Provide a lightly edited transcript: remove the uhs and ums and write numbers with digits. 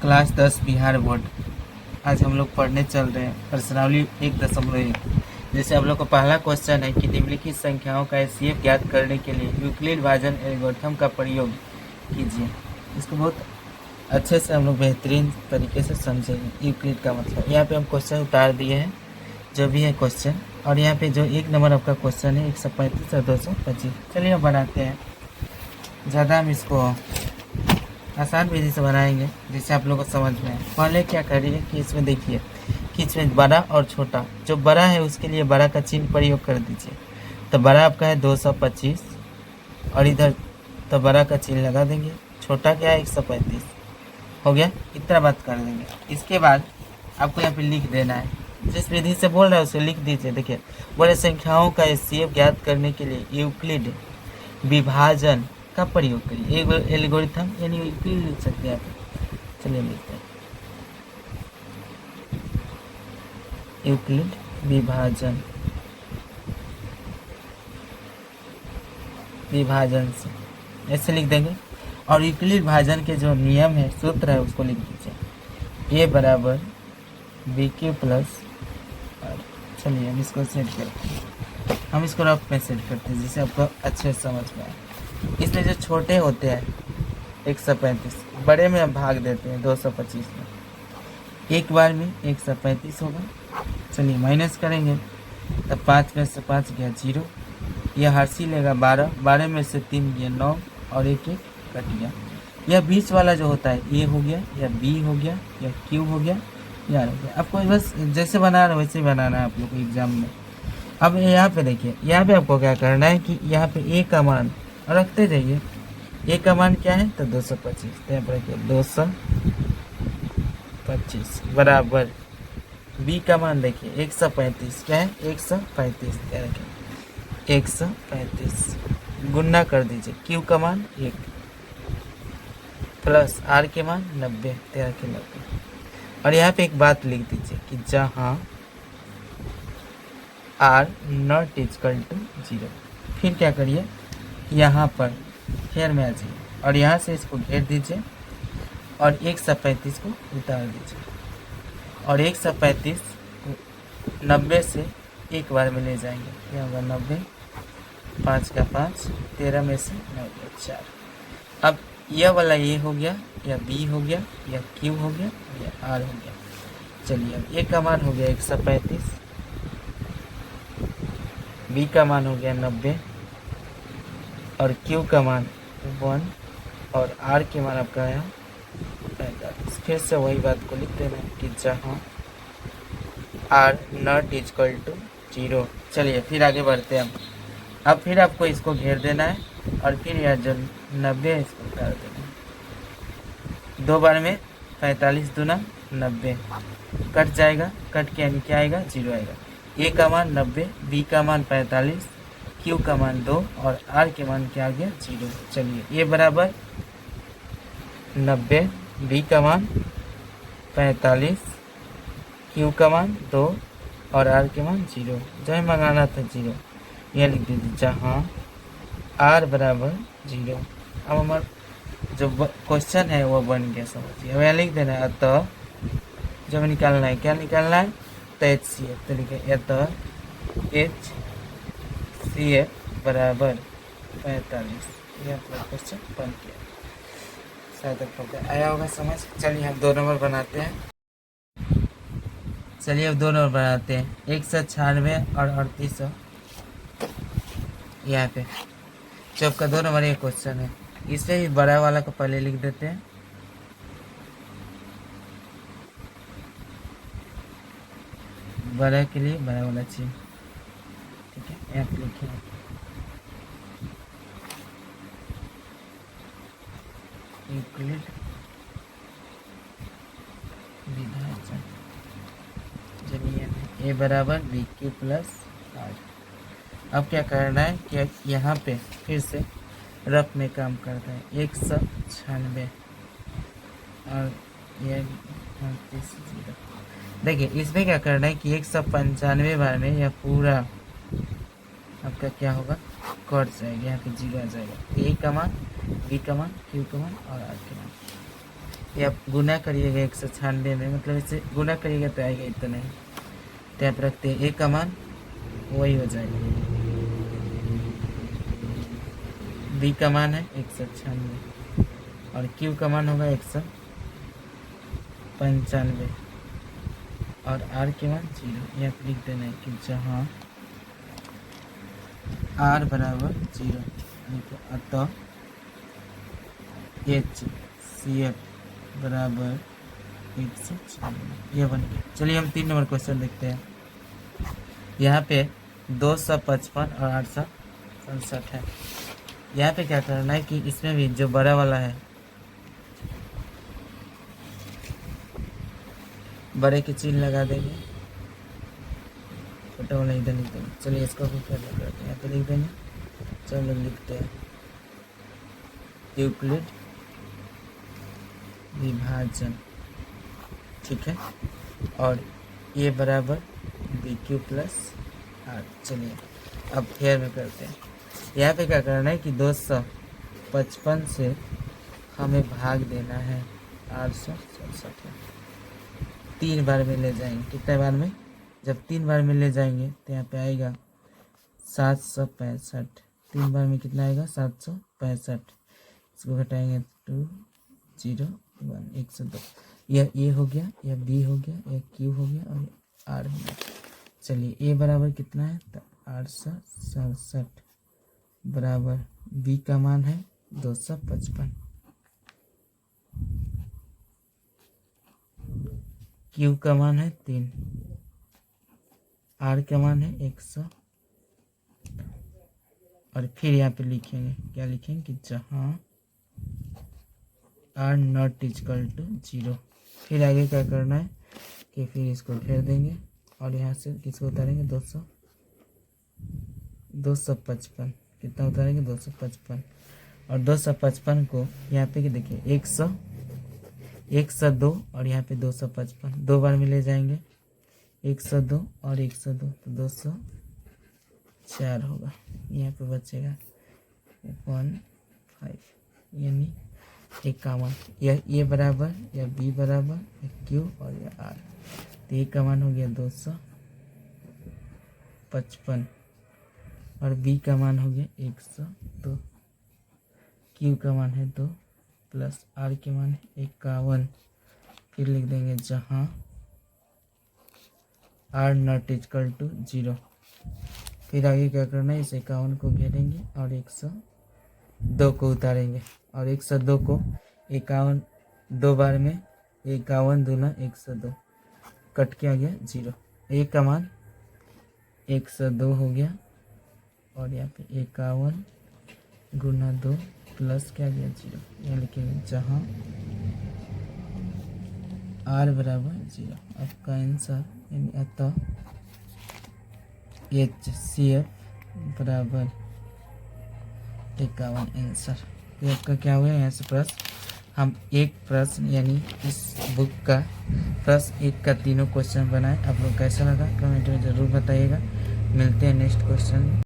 Class 10 Bihar board. आज हम लोग पढ़ने चल रहे हैं प्रश्नावली 1.1। जैसे आप लोग को पहला क्वेश्चन है कि निम्नलिखित संख्याओं का एचसीएफ ज्ञात करने के लिए यूक्लिड भाजन एल्गोरिथम का प्रयोग कीजिए। इसको बहुत अच्छे से हम लोग बेहतरीन तरीके से समझेंगे। यूक्लिड का मतलब यहाँ पे हम क्वेश्चन उतार दिए हैं जो भी है क्वेश्चन, और यहाँ पे जो एक नंबर आपका क्वेश्चन है 135 और 225। चलिए हम बनाते हैं। ज़्यादा हम इसको आसान विधि से बनाएंगे जिससे आप लोगों को समझ में आए। पहले क्या करिए कि इसमें देखिए कि इसमें बड़ा और छोटा, जो बड़ा है उसके लिए बड़ा का चिन्ह प्रयोग कर दीजिए। तो बड़ा आपका है 225 और इधर तो बड़ा का चिन्ह लगा देंगे। छोटा क्या है 135 हो गया। इतना बात कर देंगे। इसके बाद आपको यहाँ पे लिख देना है, जिस विधि से बोल रहा है उसे लिख दीजिए। देखिए बड़े संख्याओं का एचसीएफ ज्ञात करने के लिए यूक्लिड विभाजन का प्रयोग करिए। एक एल्गोरिथम यानी यूक्लिड लिख सकते हैं आप। चलिए लिखते हैं यूक्लिड विभाजन, विभाजन से ऐसे लिख देंगे। और यूक्लिड विभाजन के जो नियम है, सूत्र है, उसको लिख दीजिए। ए बराबर बी क्यू प्लस आर। चलिए हम इसको सेट करते हैं, हम इसको रफ में सेट करते हैं जिससे आपको अच्छे से समझ में आए। इसमें जो छोटे होते हैं 135, बड़े में हम भाग देते हैं 225 में। एक बार में 135 होगा। चलिए माइनस करेंगे तब 5 में से 5 गया 0। यह हर्षी लेगा 12, 12 में से 3 गया 9 और एक कट गया। यह बीच वाला जो होता है ए हो गया, या बी हो गया, या क्यू हो गया, या आर हो गया। आपको बस जैसे बना रहे वैसे ही बनाना है आप लोग को एग्जाम में। अब यहाँ पे देखिए, यहाँ पे आपको क्या करना है कि यहाँ पे ए का मान रखते जाइए। ए का मान क्या है तो 225, तो यहाँ पर रखिए 225 बराबर बी का मान देखिए 135, क्या है 135, रखिए 135 गुना कर दीजिए। क्यू का मान 1 प्लस आर के मान 90, 13 के 90। और यहाँ पे एक बात लिख दीजिए कि जहाँ आर नॉट इक्वल टू 0। फिर क्या करिए, यहाँ पर फेयर में आ जाइए और यहाँ से इसको घेर दीजिए और 135 को उतार दीजिए। और 135 90 से एक बार में ले जाएंगे, क्या होगा 90, 5 का 5, 13 में से 9 का 4। अब यह वाला ए हो गया, या बी हो गया, या क्यू हो गया, या आर हो गया। चलिए अब ए का मान हो गया 135, बी का मान हो गया 90 और क्यू का मान 1 और आर के मान आपका है 45। फिर से वही बात को लिख देना कि जहाँ आर नॉट इक्वल टू 0। चलिए फिर आगे बढ़ते हैं। अब फिर आपको इसको घेर देना है और फिर यह जो 90 है इसको उतार देना है। 2 बार में 45 दूना 90 कट जाएगा, कट के यानी क्या आएगा 0 आएगा। ए का मान 90, बी का मान 45, क्यू का मान 2 और आर के मान क्या आ गया 0। चलिए ए बराबर 90, बी का मान 45, क्यू का मान 2 और आर के मान 0। जो मंगाना था 0, यह लिख दीजिए जहाँ आर बराबर 0। अब हमारा जो क्वेश्चन है वो बन गया, समझिए। अब यहाँ लिख देना है अतः, जब निकालना है क्या निकालना है तो एच सी एफ। तो लिखे अतः एच सी एफ बराबर 45। यह अपना क्वेश्चन बन गया। शायद आपको आया होगा समझ। चलिए हम 2 नंबर बनाते हैं। चलिए अब 2 नंबर बनाते हैं, 196 और 3800। यहाँ पे जो आपका 2 नंबर एक क्वेश्चन है, इससे ही बड़ा वाला को पहले लिख देते हैं। बड़ा के लिए बड़ा वाला चिन्ह, ठीक है। यहाँ पे लिखिए यूक्लिड विभाजन जब ए बराबर बी क्यू प्लस आर। अब क्या करना है कि यहाँ पे फिर से रफ में काम करता है 196 और यह 38। देखिए इसमें क्या करना है कि 195 बार में यह पूरा आपका क्या होगा कट जाएगा, यहाँ पे 0 आ जाएगा। ए का मान, बी का मान, क्यू का मान और आर के मान। ये आप गुना करिएगा 196 में, मतलब इसे गुना करिएगा तो आएगा इतना ही। तो आप रखते हैं ए का मान वही हो जाएगा। बी का मान है 196 और क्यू का मान होगा 195 और आर के मान 0। ये आप लिख देना है कि जहाँ आर बराबर 0 अतः HCF बराबर 196। ये बन गया। चलिए हम 3 नंबर क्वेश्चन देखते हैं। यहाँ पे 255 और 867 है। यहाँ पे क्या करना है कि इसमें भी जो बड़ा वाला है बड़े के चिन्ह लगा देंगे, छोटा वाला इधर लिख देंगे। चलिए इसको भी कर लेते हैं, यहाँ पे लिख देंगे। चलो लिखते हैं यूक्लिड विभाजन, ठीक है। और ये बराबर BQ प्लस आर। चलिए अब फेयर में करते हैं। यहाँ पे क्या करना है कि 255 से हमें भाग देना है 867 है। 3 बार में ले जाएंगे। कितने बार में? जब 3 बार में ले जाएंगे तो यहाँ पे आएगा 765। 3 बार में कितना आएगा? 765। इसको घटाएंगे 2 0 1 102। यह ए हो गया, यह बी हो गया, यह क्यू हो गया और आर हो गया। चलिए ए बराबर कितना है? तो 867 बराबर बी का मान है 255, क्यू का मान है 3, आर का मान है 100। और फिर यहाँ पे लिखेंगे, क्या लिखेंगे कि जहाँ आर नॉट इक्वल टू 0। फिर आगे क्या करना है कि फिर इसको फेर देंगे और यहाँ से किसको उतारेंगे? 255। कितना उतारेंगे? 255। और 255 को यहाँ पे देखिए 100 102 और यहाँ पे 255 2 बार में ले जाएंगे। 102 और 102 तो 204 होगा। यहाँ पे बचेगा 15 यानी 51। यह ए बराबर, या बी बराबर, या क्यू और या आर। तो ए का मान हो गया 255 और बी का मान हो गया 102, क्यू का मान है 2 प्लस आर के मान है 51। फिर लिख देंगे जहाँ आर नॉट इक्वल टू 0। फिर आगे क्या करना है? इस 51 को घेरेंगे और 102 को उतारेंगे और 102 को 51 2 बार में 51 दूना 102 कट के आ गया 0। ए का मान 102 हो गया और यहाँ पे 51 गुना 2 प्लस क्या गया 0। यहाँ लिखेंगे जहाँ आर बराबर 0। आपका आंसर यानी अतः HCF बराबर 51 आंसर। तो आपका क्या हुआ यहाँ से प्रश्न? हम एक प्रश्न यानी इस बुक का प्रश्न 1 का 3 क्वेश्चन बनाए। आप लोग कैसा लगा कमेंट में ज़रूर बताइएगा। मिलते हैं नेक्स्ट क्वेश्चन में।